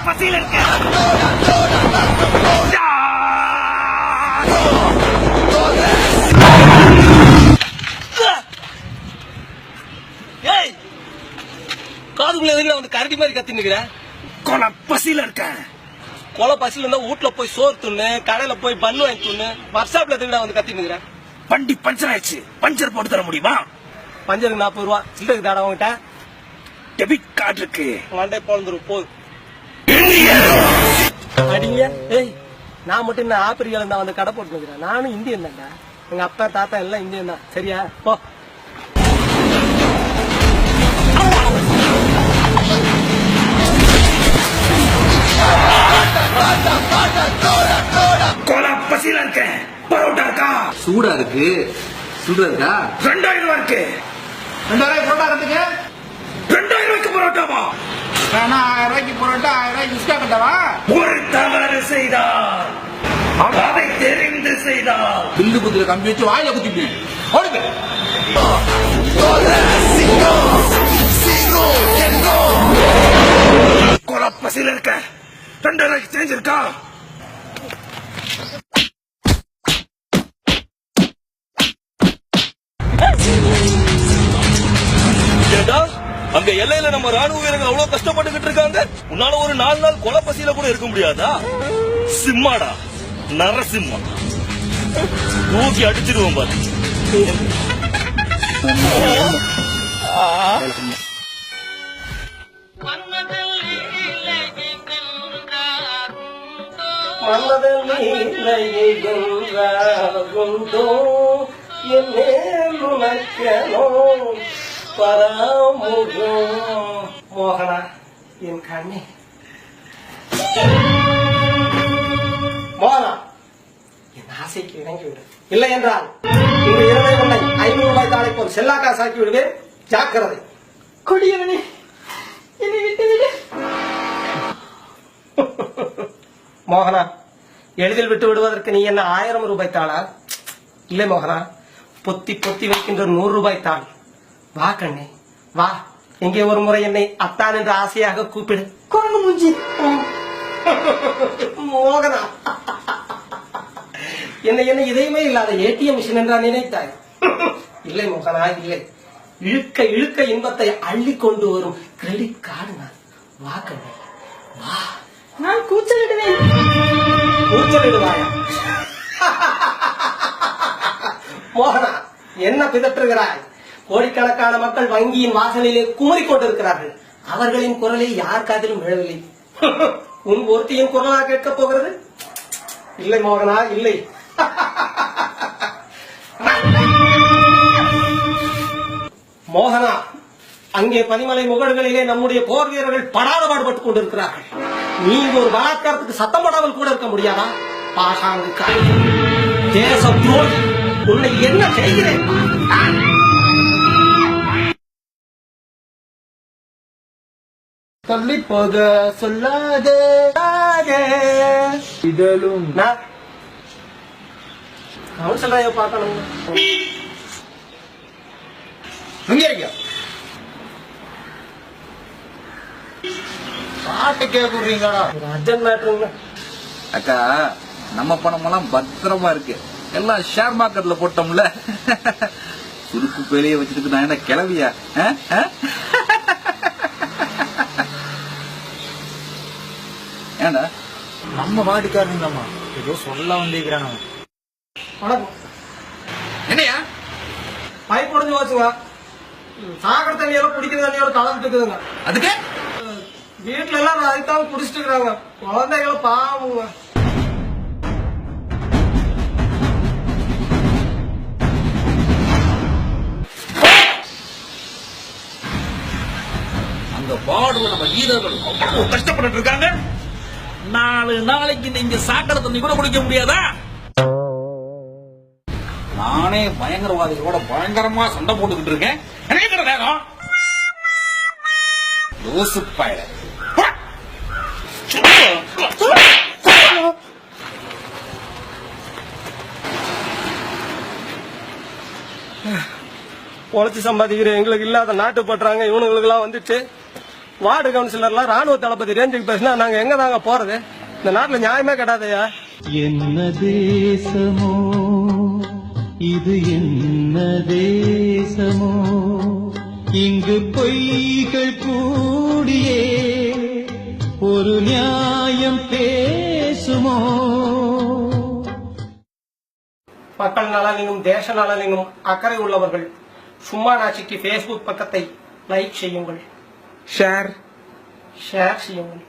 பசியில இருக்க. காதுக்குள்ள எதுக்கு வந்து கரடி மாதிரி கத்தினுக்கிற? கொலை பசியில இருக்க. கொலை பசியில இருந்தா வீட்டுல போய் சோறு துண்ணு, கடையில போய் பன்னு வாங்கி துண்ணு, ஒர்க் ஷாப்ல எதுக்கு வந்து கத்தினுக்கிற? வண்டி பஞ்சர் ஆயிடுச்சு, பஞ்சர் போட்டு தர முடியுமா? பஞ்சருக்கு 40 ரூபா சில்லறை தாடா உங்ககிட்ட. டெபிட் கார்டு இருக்கு. வண்டே போந்துரும் போ. அடிங்க. ஏய், நான் மட்டும் என்ன ஆப்பிரிக்கால இருந்தா வந்து கடை போட்டு நிக்கிறேன். நானும் இந்தியன் தான்டா. எங்க அப்பா தாத்தா எல்லாம் இந்தியன் தான். சரியா? போ. கொலை பசியில இருக்க. பரோட்டா இருக்கா? சூடா இருக்கு. சுடுறா இருக்கா? 2000 ரூபாய் இருக்கு. 2000 பரோட்டா கட்டுங்க. 2000 ரூபாய்க்கு பரோட்டாவா? 1000 ரூபாய்க்கு பரோட்டா, 1000 ரூபாய்க்கு இஸ்கா கட்டவா? ஒரு தவறு செய்தால் அதை தெரிந்து செய்தால் பில்லு புத்துல கம்பி வச்சு வாயில குத்திப்பேன். ஓடுங்க. கொலை பசியில இருக்க. 2000 ரூபாய்க்கு சேஞ்ச் இருக்கா? அங்க எல்லையில நம்ம ராணுவ வீரர்கள் அவ்வளவு கஷ்டப்பட்டுக்கிட்டு இருக்காங்க. உன்னால ஒரு 4 நாள் கொலை பசியில கூட இருக்க முடியாதா? சிம்மாடா, நரசிம்மா. தூக்கி அடிச்சிருவோம் பாரு. மோகனா, என் கண்ணே. மோகனா, என் ஆசைக்கு இணங்கி விடு. இல்லை என்றால் இந்த இரவை உன்னை 500 ரூபாய் தாளை போல் செல்லா காசாக்கி விடுவேன். ஜாக்கிரதை. கொடியவனே, என்னை விட்டு விடு. மோகனா, எளிதில் விட்டு விடுவதற்கு நீ என்ன 1000 ரூபாய் தாளா? இல்லை மோகனா, பொத்தி பொத்தி வைக்கின்ற 100 ரூபாய் தாள். வா கண்ணே, வா. எங்கே ஒரு முறை என்னை அத்தான் என்று ஆசையாக கூப்பிடு. குரங்கு மூஞ்சி. மோகனா, என்னை என்ன இதயமே இல்லாத ஏடிஎம் மிஷின் என்றா நினைத்தாய்? இல்லை மோகனா, இல்லை. இழுக்க இழுக்க இன்பத்தை அள்ளி கொண்டு வரும் கிரெடிட் கார்டு நான். வா கண்ணே, வா. நான் கூச்சலிடுவேன். கூச்சலிடுவாயா? மோகனா, என்ன பிதற்றுகிறாய்? கோடிக்கணக்கான மக்கள் வங்கியின் வாசலிலே குமரிக் கொண்டிருக்கிறார்கள். அவர்களின் குரலை யார் காதிலும் விழவில்லை. உன் ஒருத்தியின் குரலா கேட்கப் போகிறது? இல்லை மோகனா, இல்லை. மோகனா, அங்கே பனிமலை முகடுகளிலே நம்முடைய போர் வீரர்கள் படாத பாடுபட்டுக் கொண்டிருக்கிறார்கள். நீ ஒரு பலாத்காரத்துக்கு சத்தம் போடாமல் கூட இருக்க முடியாதா? பாஷாங்கு தேச துரோகி, உன்னை என்ன செய்கிறேன்? தள்ளி போக சொல்லாதே இதழும் கவுன்சிலரைய பார்க்கணும். பாட்டு கேக்குறீங்களா? அர்ஜென்ட் மேட்டருங்க. அக்கா, நம்ம பணம் எல்லாம் பத்திரமா இருக்கு. எல்லாம் ஷேர் மார்க்கெட்ல போட்டோம்ல. சுருக்கு பேலைய வச்சுட்டு நான் என்ன கிளவியா? ஏண்டா நம்ம வாடிக்காரங்கம்மா ஏதோ சொல்ல வந்திருக்கிறாங்க. என்னையா பைப் உடஞ்சு போச்சுங்க. சாகர தண்ணியெல்லாம் குடிக்கிற தண்ணியோட கலந்துட்டு இருக்குதுங்க. அதுக்கு வீட்டுல எல்லாம் அதுக்காக குடிச்சிட்டு இருக்கிறாங்க. குழந்தைகளை பாவங்க. அந்த பார்டர்ல நம்ம வீரர்கள் அவ்வளவு கஷ்டப்பட்டு இருக்காங்க. 4 நாளைக்கு நீங்க சாக்கடை தண்ணி கூட குடிக்க முடியாதா? நானே பயங்கரவாதிகளோட பயங்கரமா சண்டை போட்டுக்கிட்டு இருக்கேன். நினைக்கிற நேரம் லூசு பயல. பொழைச்சு சம்பாதிக்கிற எங்களுக்கு இல்லாத நாட்டு பற்றாங்க இவனுங்களுக்கு எல்லாம் வந்துட்டு வார்டு கவுன்சிலர்லாம் ராணுவ தளபதி ரேஞ்சுக்கு பேசினா நாங்க எங்க தாங்க போறது? இந்த நாட்டுல நியாயமே கிடையாதையா. என்ன தேசமோ இது, என்ன தேசமோ, இங்கு பொய்கள் கூடியே ஒரு நியாயம் பேசுமோ. மக்கள் நலனிலும் தேச நலனிலும் அக்கறை உள்ளவர்கள் சும்மா நாச்சிக்கு Facebook பக்கத்தை லைக் செய்யுங்கள், ஷேர் ஷேர் செய்யுங்கள்.